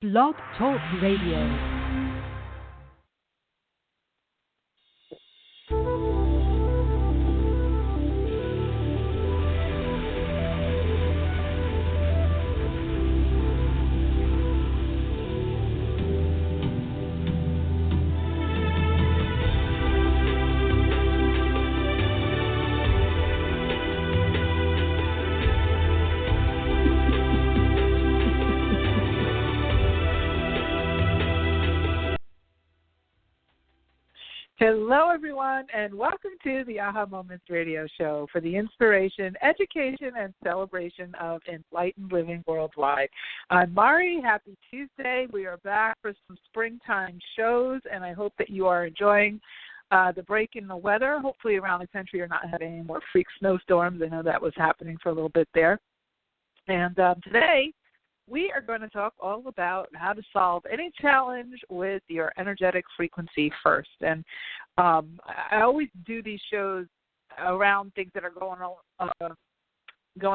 Blog Talk Radio. Hello, everyone, and welcome to the Aha Moments radio show for the inspiration, education, and celebration of enlightened living worldwide. I'm Mari. Happy Tuesday. We are back for some springtime shows, and I hope that you are enjoying the break in the weather. Hopefully around the country you're not having any more freak snowstorms. I know that was happening for a little bit there. And today, we are going to talk all about how to solve any challenge with your energetic frequency first. And I always do these shows around things that are going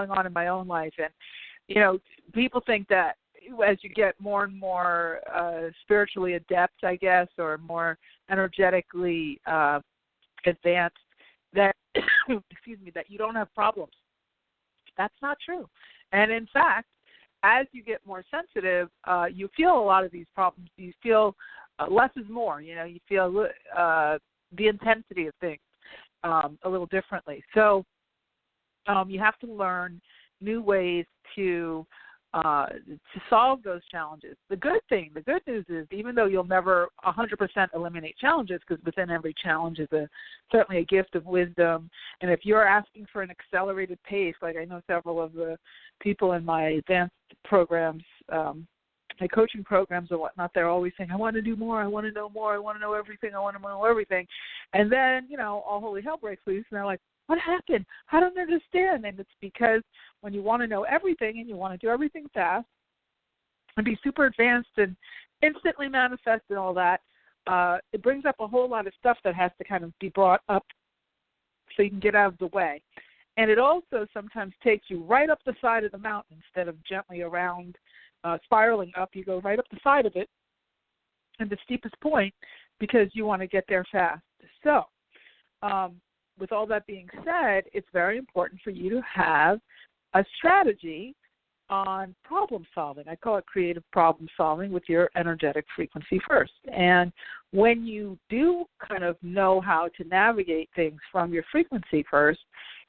on in my own life. And, you know, people think that as you get more and more spiritually adept, I guess, or more energetically advanced, that, excuse me, that you don't have problems. That's not true. And in fact, as you get more sensitive, you feel a lot of these problems. You feel less is more. You know, you feel the intensity of things a little differently. So you have to learn new ways to solve those challenges. The good news is, even though you'll never 100% eliminate challenges, because within every challenge is certainly a gift of wisdom. And if you're asking for an accelerated pace, like I know several of the people in my advanced programs, my coaching programs and whatnot, they're always saying, I want to do more, I want to know more, I want to know everything, I want to know everything. And then, you know, all holy hell breaks loose, and they're like, what happened? I don't understand. And it's because when you want to know everything and you want to do everything fast and be super advanced and instantly manifest and all that, it brings up a whole lot of stuff that has to kind of be brought up so you can get out of the way. And it also sometimes takes you right up the side of the mountain instead of gently around, spiraling up. You go right up the side of it and the steepest point because you want to get there fast. So with all that being said, it's very important for you to have a strategy on problem solving. I call it creative problem solving with your energetic frequency first. And when you do kind of know how to navigate things from your frequency first,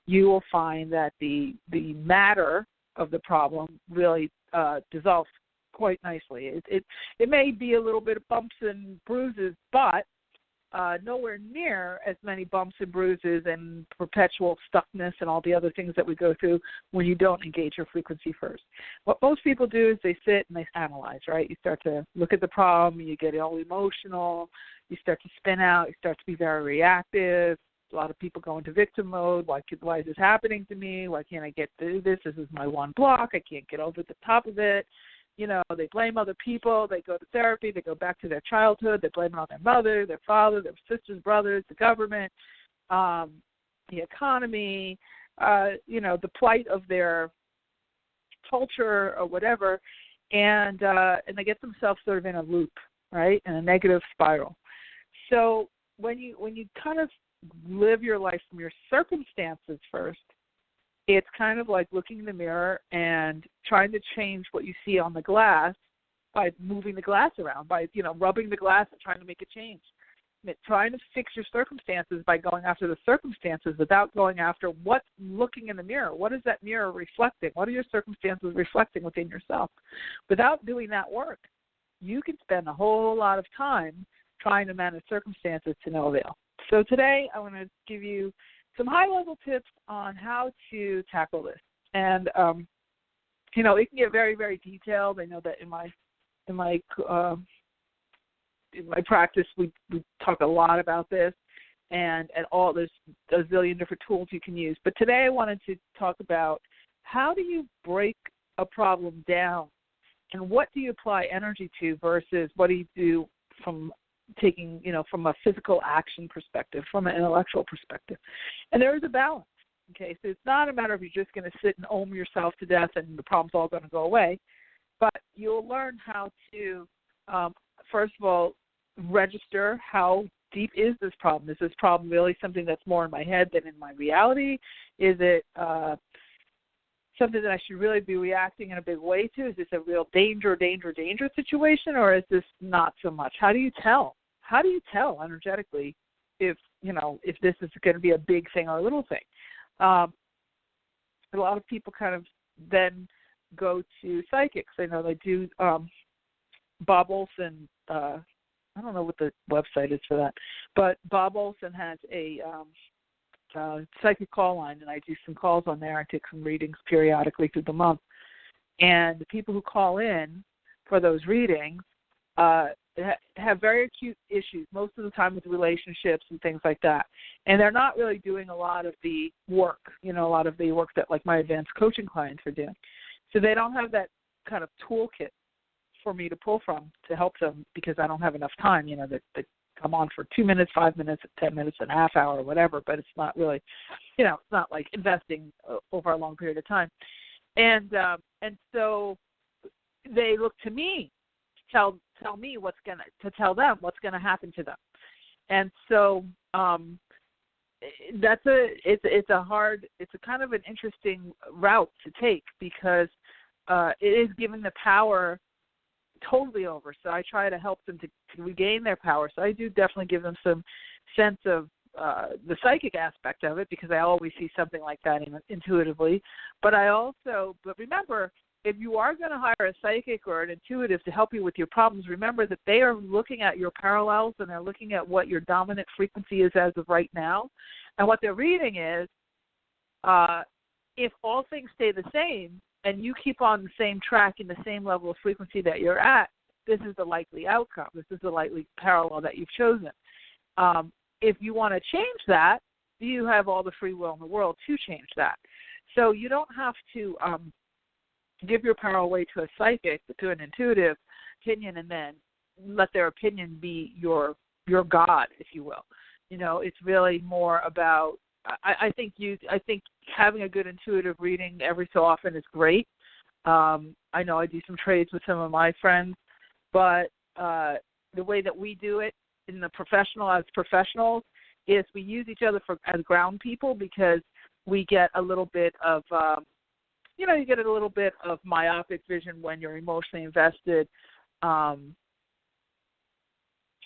you will find that the matter of the problem really dissolves quite nicely. It may be a little bit of bumps and bruises, but nowhere near as many bumps and bruises and perpetual stuckness and all the other things that we go through when you don't engage your frequency first. What most people do is they sit and they analyze, right? You start to look at the problem, you get all emotional, you start to spin out, you start to be very reactive. A lot of people go into victim mode. Why is this happening to me? Why can't I get through this? This is my one block. I can't get over the top of it. You know, they blame other people. They go to therapy. They go back to their childhood. They blame it on their mother, their father, their sisters, brothers, the government, the economy, you know, the plight of their culture or whatever, and they get themselves sort of in a loop, right, in a negative spiral. So when you kind of live your life from your circumstances first, it's kind of like looking in the mirror and trying to change what you see on the glass by moving the glass around, by, you know, rubbing the glass and trying to make a change. Trying to fix your circumstances by going after the circumstances without going after what's looking in the mirror. What is that mirror reflecting? What are your circumstances reflecting within yourself? Without doing that work, you can spend a whole lot of time trying to manage circumstances to no avail. So today I want to give you some high-level tips on how to tackle this. And, you know, it can get very, very detailed. I know that in my practice, we talk a lot about this, and all there's a zillion different tools you can use. But today I wanted to talk about how do you break a problem down, and what do you apply energy to versus what do you do from taking, you know, from a physical action perspective, from an intellectual perspective. And there is a balance. Okay, so it's not a matter of you're just going to sit and ohm yourself to death and the problem's all going to go away. But you'll learn how to, first of all, register how deep is this problem. Is this problem really something that's more in my head than in my reality? Is it something that I should really be reacting in a big way to? Is this a real danger situation, or is this not so much? How do you tell? How do you tell energetically if this is going to be a big thing or a little thing? A lot of people kind of then go to psychics. I know they do. Bob Olson, I don't know what the website is for that, but Bob Olson has a psychic call line, and I do some calls on there. I take some readings periodically through the month. And the people who call in for those readings have very acute issues, most of the time with relationships and things like that. And they're not really doing a lot of the work, a lot of the work that like my advanced coaching clients are doing. So they don't have that kind of toolkit for me to pull from to help them because I don't have enough time, that come on for 2 minutes, 5 minutes, 10 minutes, and a half hour, whatever, but it's not really, it's not like investing over a long period of time. And so they look to me to tell me to tell them what's going to happen to them. And so it's a kind of an interesting route to take because it is giving the power totally over. So I try to help them to regain their power. So I do definitely give them some sense of the psychic aspect of it because I always see something like that intuitively. But remember, if you are going to hire a psychic or an intuitive to help you with your problems, remember that they are looking at your parallels and they're looking at what your dominant frequency is as of right now. And what they're reading is if all things stay the same, and you keep on the same track in the same level of frequency that you're at, this is the likely outcome. This is the likely parallel that you've chosen. If you want to change that, you have all the free will in the world to change that. So you don't have to give your power away to a psychic, to an intuitive opinion, and then let their opinion be your God, if you will. It's really more about I think having a good intuitive reading every so often is great. I know I do some trades with some of my friends, but the way that we do it in the as professionals is we use each other as ground people because we get a little bit of you get a little bit of myopic vision when you're emotionally invested.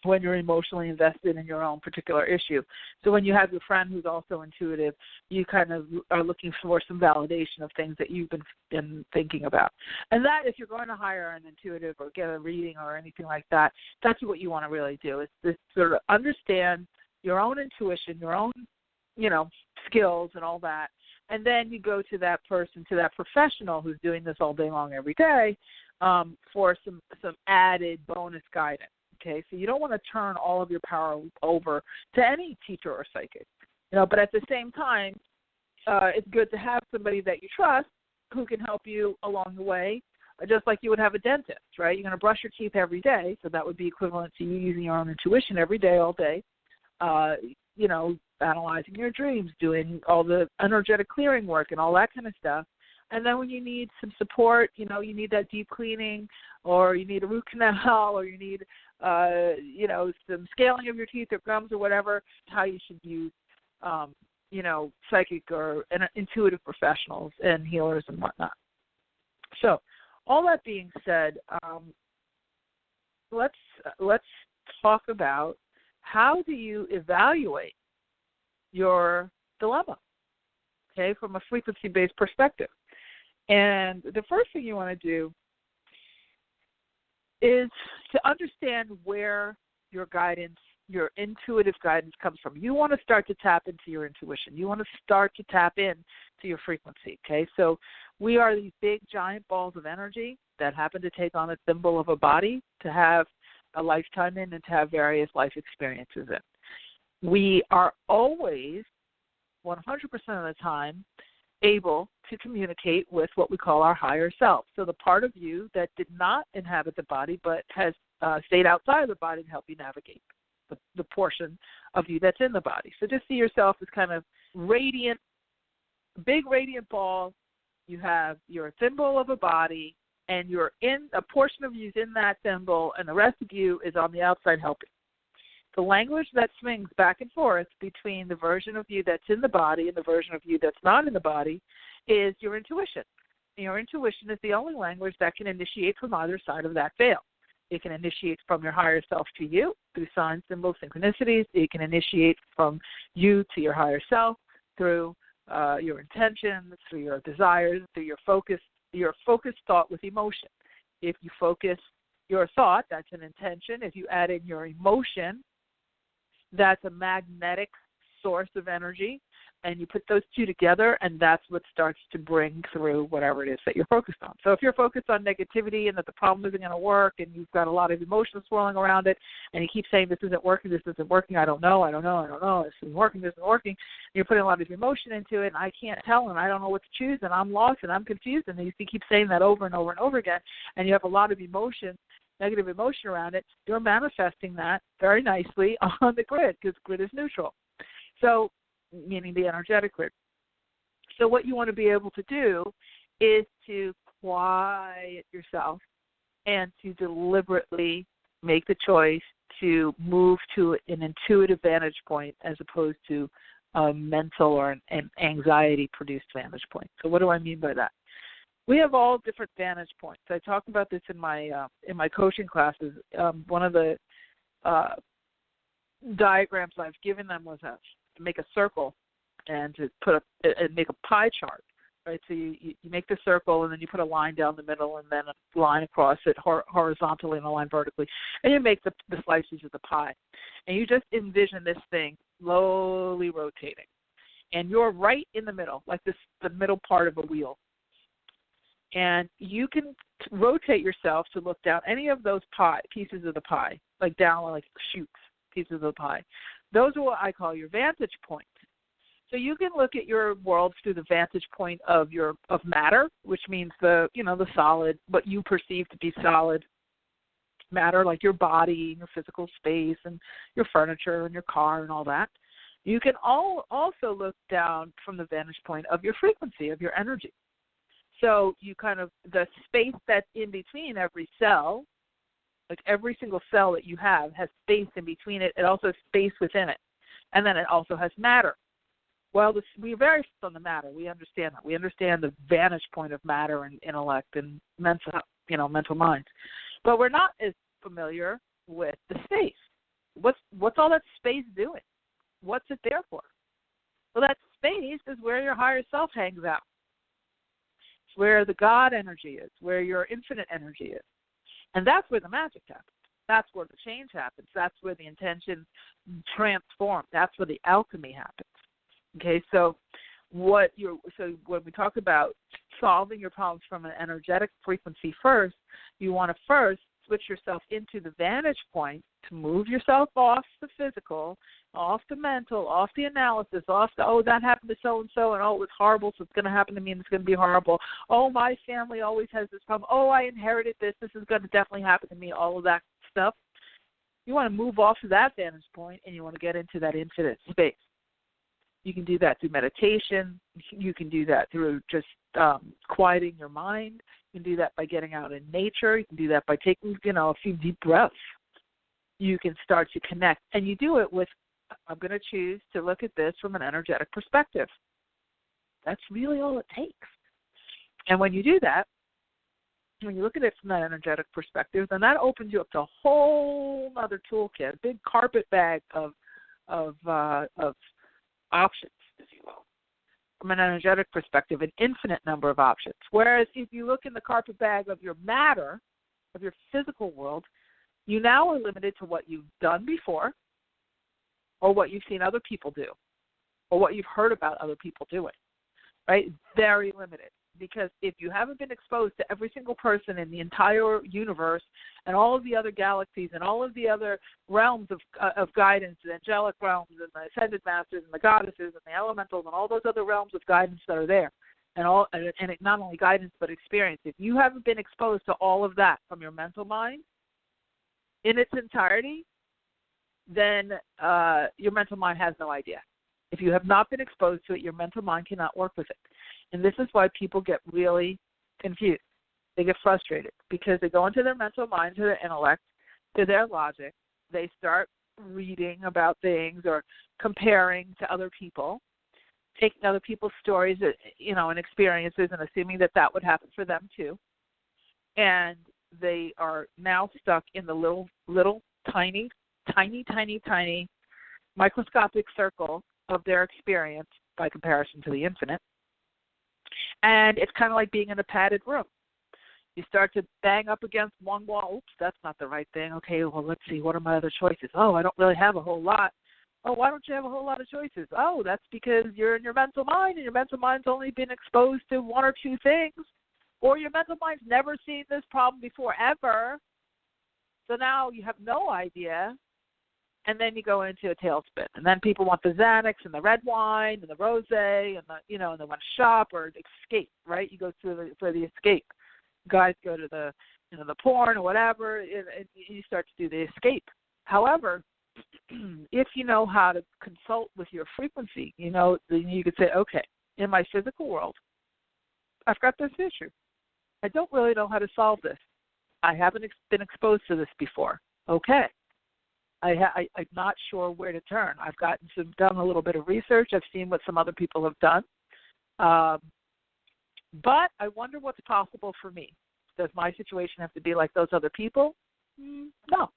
When you're emotionally invested in your own particular issue. So when you have your friend who's also intuitive, you kind of are looking for some validation of things that you've been thinking about. And that, if you're going to hire an intuitive or get a reading or anything like that, that's what you want to really do, is to sort of understand your own intuition, your own, skills and all that. And then you go to that person, to that professional who's doing this all day long every day for some added bonus guidance. Okay, so you don't want to turn all of your power over to any teacher or psychic, but at the same time, it's good to have somebody that you trust who can help you along the way, just like you would have a dentist, right? You're going to brush your teeth every day, so that would be equivalent to you using your own intuition every day, all day, analyzing your dreams, doing all the energetic clearing work and all that kind of stuff. And then when you need some support, you need that deep cleaning, or you need a root canal, or you need, some scaling of your teeth or gums or whatever, how you should use, psychic or intuitive professionals and healers and whatnot. So all that being said, let's talk about how do you evaluate your dilemma, okay, from a frequency-based perspective. And the first thing you want to do is to understand where your guidance, your intuitive guidance comes from. You want to start to tap into your intuition. You want to start to tap in to your frequency, okay? So we are these big, giant balls of energy that happen to take on a symbol of a body to have a lifetime in and to have various life experiences in. We are always, 100% of the time, able to communicate with what we call our higher self. So the part of you that did not inhabit the body but has stayed outside of the body to help you navigate the portion of you that's in the body. So just see yourself as kind of radiant, big radiant ball. You have your symbol of a body, and you're in, a portion of you is in that symbol, and the rest of you is on the outside helping. The language that swings back and forth between the version of you that's in the body and the version of you that's not in the body is your intuition. Your intuition is the only language that can initiate from either side of that veil. It can initiate from your higher self to you through signs, symbols, synchronicities. It can initiate from you to your higher self through your intentions, through your desires, through your focused thought with emotion. If you focus your thought, that's an intention. If you add in your emotion, that's a magnetic source of energy, and you put those two together, and that's what starts to bring through whatever it is that you're focused on. So if you're focused on negativity and that the problem isn't going to work, and you've got a lot of emotions swirling around it, and you keep saying, this isn't working, I don't know, this isn't working, and you're putting a lot of emotion into it, and I can't tell, and I don't know what to choose, and I'm lost, and I'm confused, and you keep saying that over and over and over again, and you have a lot of emotion, negative emotion around it, you're manifesting that very nicely on the grid, because grid is neutral. So, meaning the energetic grid. So what you want to be able to do is to quiet yourself and to deliberately make the choice to move to an intuitive vantage point as opposed to a mental or an anxiety-produced vantage point. So what do I mean by that? We have all different vantage points. I talk about this in my coaching classes. One of the diagrams I've given them was to make a circle and to make a pie chart, right? So you make the circle, and then you put a line down the middle, and then a line across it horizontally and a line vertically, and you make the slices of the pie. And you just envision this thing slowly rotating. And you're right in the middle, like the middle part of a wheel. And you can rotate yourself to look down any of those pieces of the pie, like down like shoots, pieces of the pie. Those are what I call your vantage points. So you can look at your world through the vantage point of matter, which means the solid, what you perceive to be solid matter, like your body, your physical space, and your furniture and your car and all that. You can also look down from the vantage point of your frequency, of your energy. So you the space that's in between every cell, like every single cell that you have has space in between it. It also has space within it. And then it also has matter. Well, we vary from the matter. We understand that. We understand the vantage point of matter and intellect and mental minds. But we're not as familiar with the space. What's all that space doing? What's it there for? Well, that space is where your higher self hangs out. It's where the God energy is, where your infinite energy is. And that's where the magic happens. That's where the change happens. That's where the intention transforms. That's where the alchemy happens. Okay, so when we talk about solving your problems from an energetic frequency first, you want to first switch yourself into the vantage point to move yourself off the physical, off the mental, off the analysis, off the, oh, that happened to so-and-so, and oh, it was horrible, so it's going to happen to me, and it's going to be horrible. Oh, my family always has this problem. Oh, I inherited this. This is going to definitely happen to me, all of that stuff. You want to move off of that vantage point, and you want to get into that infinite space. You can do that through meditation. You can do that through just quieting your mind. You can do that by getting out in nature. You can do that by taking, a few deep breaths. You can start to connect. And you do it with, I'm going to choose to look at this from an energetic perspective. That's really all it takes. And when you do that, when you look at it from that energetic perspective, then that opens you up to a whole other toolkit, a big carpet bag of options, if you will. From an energetic perspective, an infinite number of options. Whereas if you look in the carpet bag of your matter, of your physical world, you now are limited to what you've done before, or what you've seen other people do, or what you've heard about other people doing, right? Very limited. Because if you haven't been exposed to every single person in the entire universe and all of the other galaxies and all of the other realms of guidance, the angelic realms and the ascended masters and the goddesses and the elementals and all those other realms of guidance that are there, and not only guidance but experience, if you haven't been exposed to all of that from your mental mind in its entirety, then your mental mind has no idea. If you have not been exposed to it, your mental mind cannot work with it. And this is why people get really confused. They get frustrated because they go into their mental mind, to their intellect, to their logic. They start reading about things or comparing to other people, taking other people's stories, and experiences, and assuming that that would happen for them too. And they are now stuck in the little tiny microscopic circle of their experience by comparison to the infinite. And it's kind of like being in a padded room. You start to bang up against one wall. Oops, that's not the right thing. Okay, well, let's see. What are my other choices? Oh, I don't really have a whole lot. Oh, why don't you have a whole lot of choices? Oh, that's because you're in your mental mind, and your mental mind's only been exposed to one or two things. Or your mental mind's never seen this problem before, ever. So now you have no idea. And then you go into a tailspin. And then people want the Xanax and the red wine and the rosé and and they want to shop or escape, right? You go for the escape. Guys go to the porn or whatever, and you start to do the escape. However, if you know how to consult with your frequency, then you could say, okay, in my physical world, I've got this issue. I don't really know how to solve this. I haven't been exposed to this before. Okay. I'm not sure where to turn. I've done a little bit of research. I've seen what some other people have done. But I wonder what's possible for me. Does my situation have to be like those other people? No.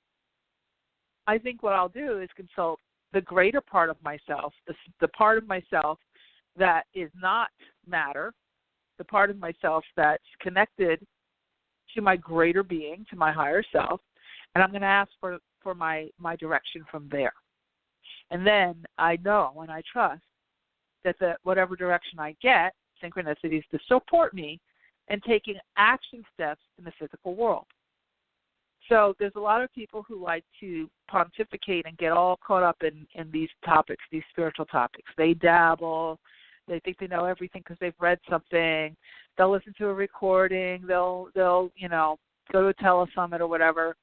I think what I'll do is consult the greater part of myself, the part of myself that is not matter, the part of myself that's connected to my greater being, to my higher self, and I'm going to ask for my direction from there. And then I know and I trust that whatever direction I get, synchronicities to support me in taking action steps in the physical world. So there's a lot of people who like to pontificate and get all caught up in these topics, these spiritual topics. They dabble. They think they know everything because they've read something. They'll listen to a recording. They'll go to a telesummit or whatever.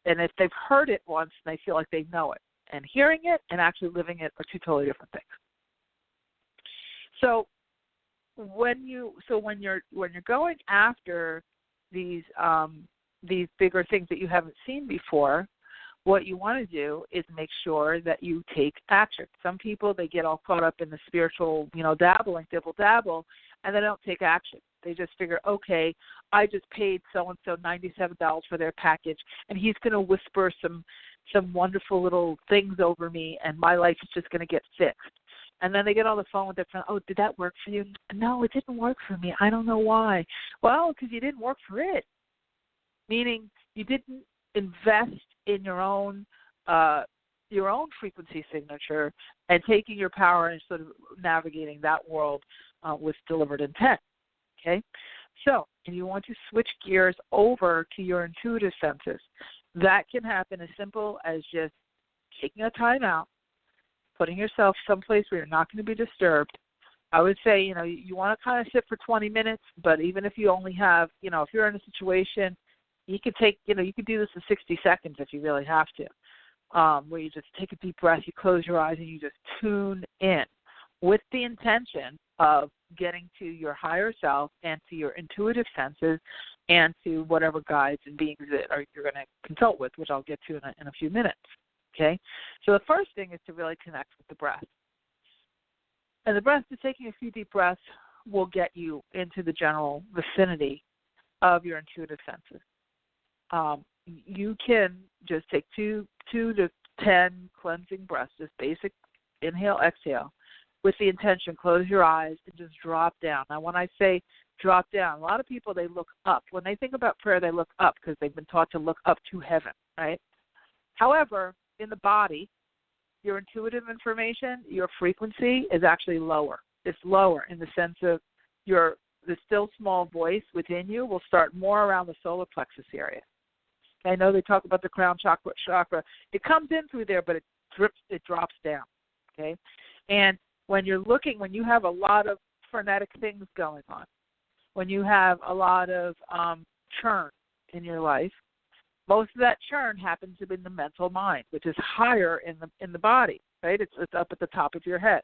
And if they've heard it once, they feel like they know it. And hearing it and actually living it are two totally different things. So when you're going after these bigger things that you haven't seen before, what you want to do is make sure that you take action. Some people, they get all caught up in the spiritual, dabbling, dibble-dabble, and they don't take action. They just figure, okay, I just paid so-and-so $97 for their package, and he's going to whisper some wonderful little things over me, and my life is just going to get fixed. And then they get on the phone with their friend, oh, did that work for you? No, it didn't work for me. I don't know why. Well, because you didn't work for it, meaning you didn't invest in your own frequency signature and taking your power and sort of navigating that world with deliberate intent. Okay? So if you want to switch gears over to your intuitive senses, that can happen as simple as just taking a time out, putting yourself someplace where you're not going to be disturbed. I would say, you want to kind of sit for 20 minutes, but even if you only have, if you're in a situation, you could take, you could do this in 60 seconds if you really have to, where you just take a deep breath, you close your eyes, and you just tune in with the intention of getting to your higher self and to your intuitive senses and to whatever guides and beings that you're going to consult with, which I'll get to in a few minutes. Okay? So the first thing is to really connect with the breath. And the breath, just taking a few deep breaths, will get you into the general vicinity of your intuitive senses. You can just take 2 to 10 cleansing breaths, just basic inhale, exhale, with the intention, close your eyes and just drop down. Now, when I say drop down, a lot of people, they look up. When they think about prayer, they look up because they've been taught to look up to heaven, right? However, in the body, your intuitive information, your frequency is actually lower. It's lower in the sense of the still small voice within you will start more around the solar plexus area. I know they talk about the crown chakra. It comes in through there, but it drops down, okay? And when you have a lot of frenetic things going on, when you have a lot of churn in your life, most of that churn happens in the mental mind, which is higher in the body, right? It's up at the top of your head.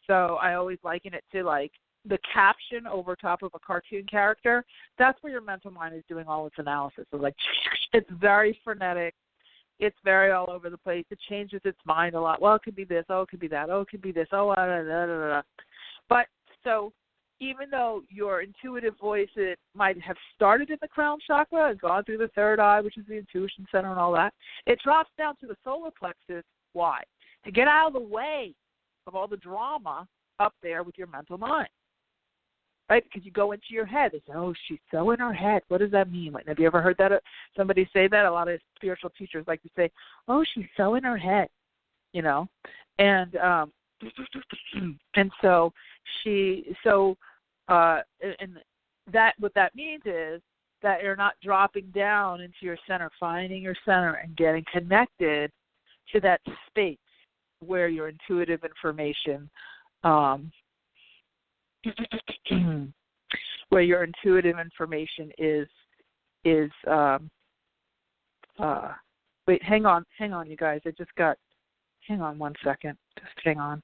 So I always liken it to like the caption over top of a cartoon character, that's where your mental mind is doing all its analysis. So like, it's very frenetic. It's very all over the place. It changes its mind a lot. Well, it could be this. Oh, it could be that. Oh, it could be this. Oh, da, da, da, da, da. But so even though your intuitive voice, it might have started in the crown chakra and gone through the third eye, which is the intuition center and all that, it drops down to the solar plexus. Why? To get out of the way of all the drama up there with your mental mind. Right? Because you go into your head. They say, oh, she's so in her head. What does that mean? Like, have you ever heard that? Somebody say that? A lot of spiritual teachers like to say, oh, she's so in her head, you know. And and so and that what that means is that you're not dropping down into your center, finding your center and getting connected to that space where your intuitive information where your intuitive information is wait, hang on, you guys. Hang on one second. Just hang on.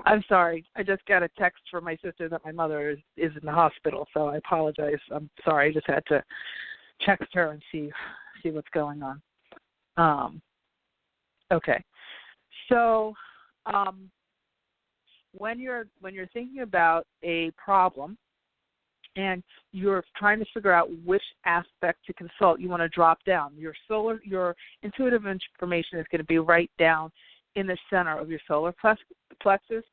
I'm sorry. I just got a text from my sister that my mother is in the hospital, so I apologize. I'm sorry. I just had to text her and see what's going on. Okay. So when you're thinking about a problem and you're trying to figure out which aspect to consult, you want to drop down. Your intuitive information is going to be right down in the center of your solar plexus,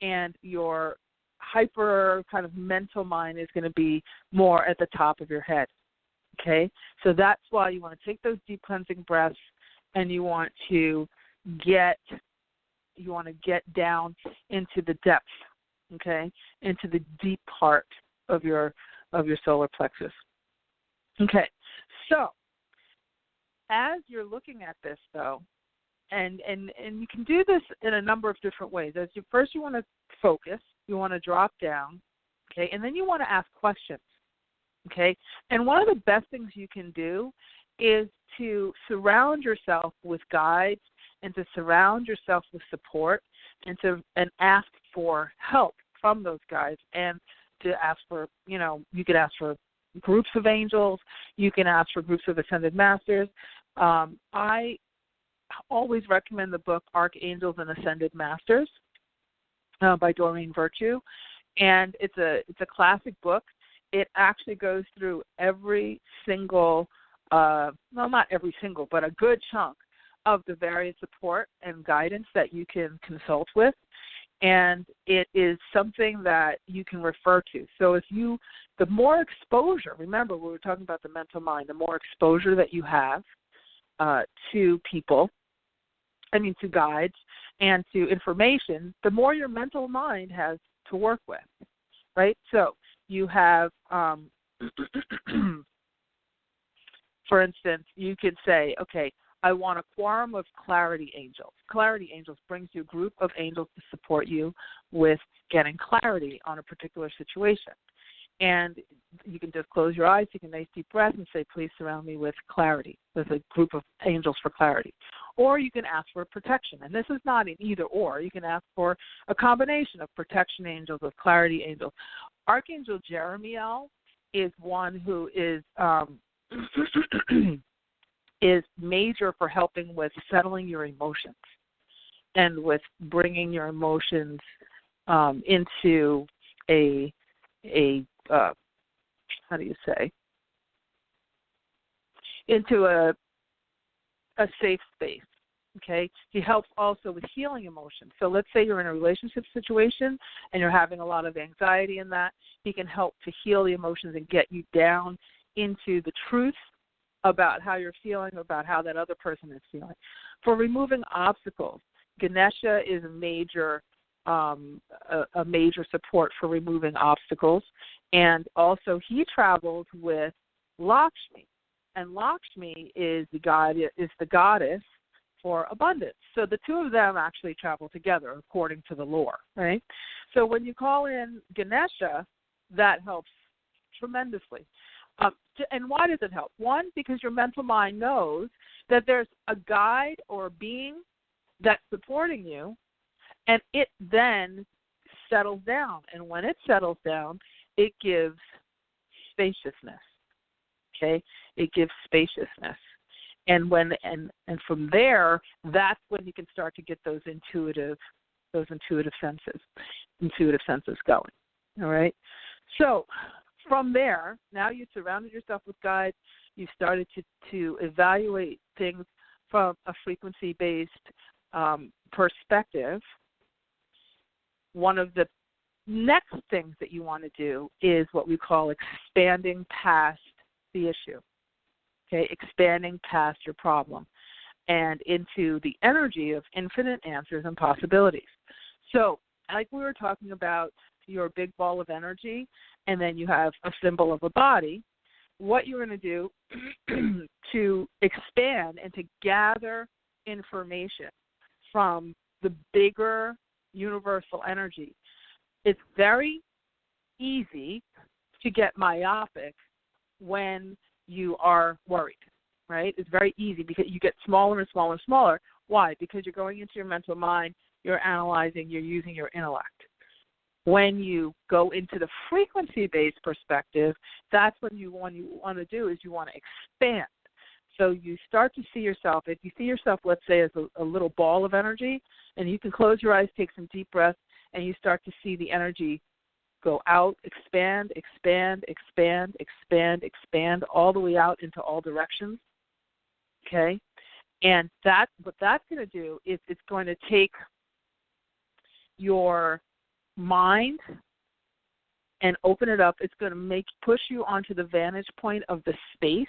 and your hyper kind of mental mind is going to be more at the top of your head. Okay? So that's why you want to take those deep cleansing breaths, and you want to get down into the depth, okay, into the deep part of your solar plexus. Okay, so as you're looking at this, though, and you can do this in a number of different ways. First, you want to focus, you want to drop down, okay, and then you want to ask questions, okay. And one of the best things you can do is to surround yourself with guides and to surround yourself with support and ask for help from those guides, and to ask for, you could ask for groups of angels, you can ask for groups of ascended masters. I always recommend the book Archangels and Ascended Masters by Doreen Virtue, and it's a classic book. It actually goes through every single not every single, but a good chunk of the various support and guidance that you can consult with. And it is something that you can refer to. So the more exposure, remember we were talking about the mental mind, the more exposure that you have to people, to guides and to information, the more your mental mind has to work with, right? So you have, for instance, you could say, okay, I want a quorum of clarity angels. Clarity angels brings you a group of angels to support you with getting clarity on a particular situation. And you can just close your eyes, take a nice deep breath, and say, please surround me with clarity, with a group of angels for clarity. Or you can ask for protection. And this is not an either or. You can ask for a combination of protection angels, of clarity angels. Archangel Jeremiel is one who is is major for helping with settling your emotions and with bringing your emotions into a how do you say, into a safe space. Okay, he helps also with healing emotions. So let's say you're in a relationship situation and you're having a lot of anxiety in that. He can help to heal the emotions and get you down into the truth about how you're feeling, about how that other person is feeling. For removing obstacles, Ganesha is a major support for removing obstacles, and also he travels with Lakshmi, and Lakshmi is the goddess for abundance. So the two of them actually travel together according to the lore, right? So when you call in Ganesha, that helps tremendously. And why does it help? One, because your mental mind knows that there's a guide or a being that's supporting you, and it then settles down. And when it settles down, it gives spaciousness. Okay? It gives spaciousness. And from there, that's when you can start to get those intuitive senses going. All right? So from there, now you've surrounded yourself with guides. You've started to evaluate things from a frequency-based perspective. One of the next things that you want to do is what we call expanding past the issue. Okay, expanding past your problem and into the energy of infinite answers and possibilities. So, like we were talking about your big ball of energy, and then you have a symbol of a body, what you're going to do to expand and to gather information from the bigger universal energy. It's very easy to get myopic when you are worried, right? It's very easy because you get smaller and smaller and smaller. Why? Because you're going into your mental mind, you're analyzing, you're using your intellect. When you go into the frequency-based perspective, that's when you want to do is you want to expand. So you start to see yourself, if you see yourself, let's say, as a little ball of energy, and you can close your eyes, take some deep breaths, and you start to see the energy go out, expand, expand, expand, expand, expand, all the way out into all directions, okay? And what that's going to do is it's going to take your mind and open it up. It's going to push you onto the vantage point of the space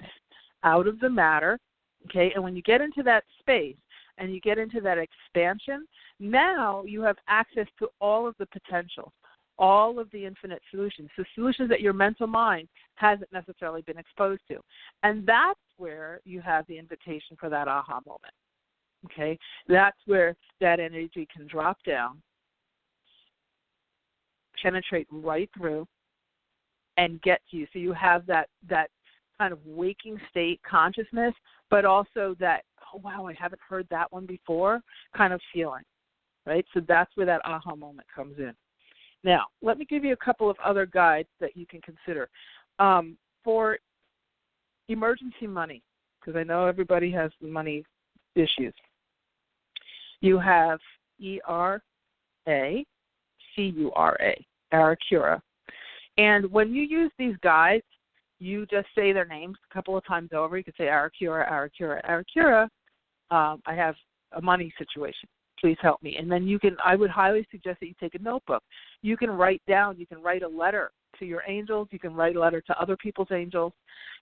out of the matter, okay? And when you get into that space and you get into that expansion, now you have access to all of the potential, all of the infinite solutions, the solutions that your mental mind hasn't necessarily been exposed to. And that's where you have the invitation for that aha moment, okay? That's where that energy can drop down, penetrate right through, and get to you. So you have that kind of waking state consciousness, but also that, oh, wow, I haven't heard that one before kind of feeling, right? So that's where that aha moment comes in. Now, let me give you a couple of other guides that you can consider. For emergency money, because I know everybody has money issues, you have ERA, CURA, Aracura. And when you use these guides, you just say their names a couple of times over. You could say Aracura, Aracura, Aracura. I have a money situation. Please help me. And then I would highly suggest that you take a notebook. You can write a letter to your angels. You can write a letter to other people's angels.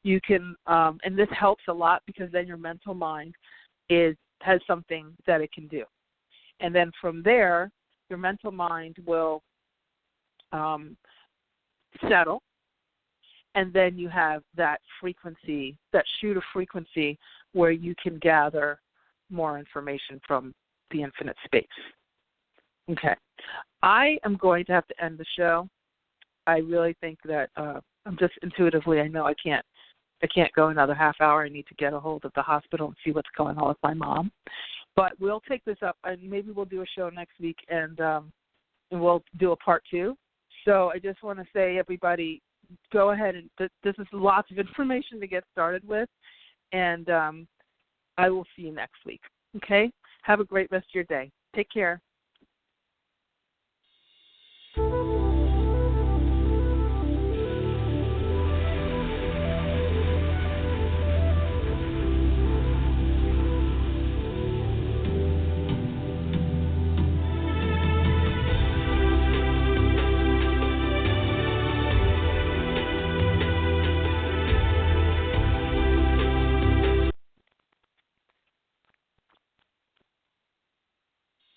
You can, and this helps a lot because then your mental mind has something that it can do. And then from there, your mental mind will settle, and then you have that frequency, that shoot of frequency where you can gather more information from the infinite space. Okay. I am going to have to end the show. I really think that I'm just intuitively, I know I can't go another half hour. I need to get a hold of the hospital and see what's going on with my mom. But we'll take this up, and maybe we'll do a show next week, and we'll do a part 2. So I just want to say, everybody, go ahead, and this is lots of information to get started with, and I will see you next week. Okay? Have a great rest of your day. Take care.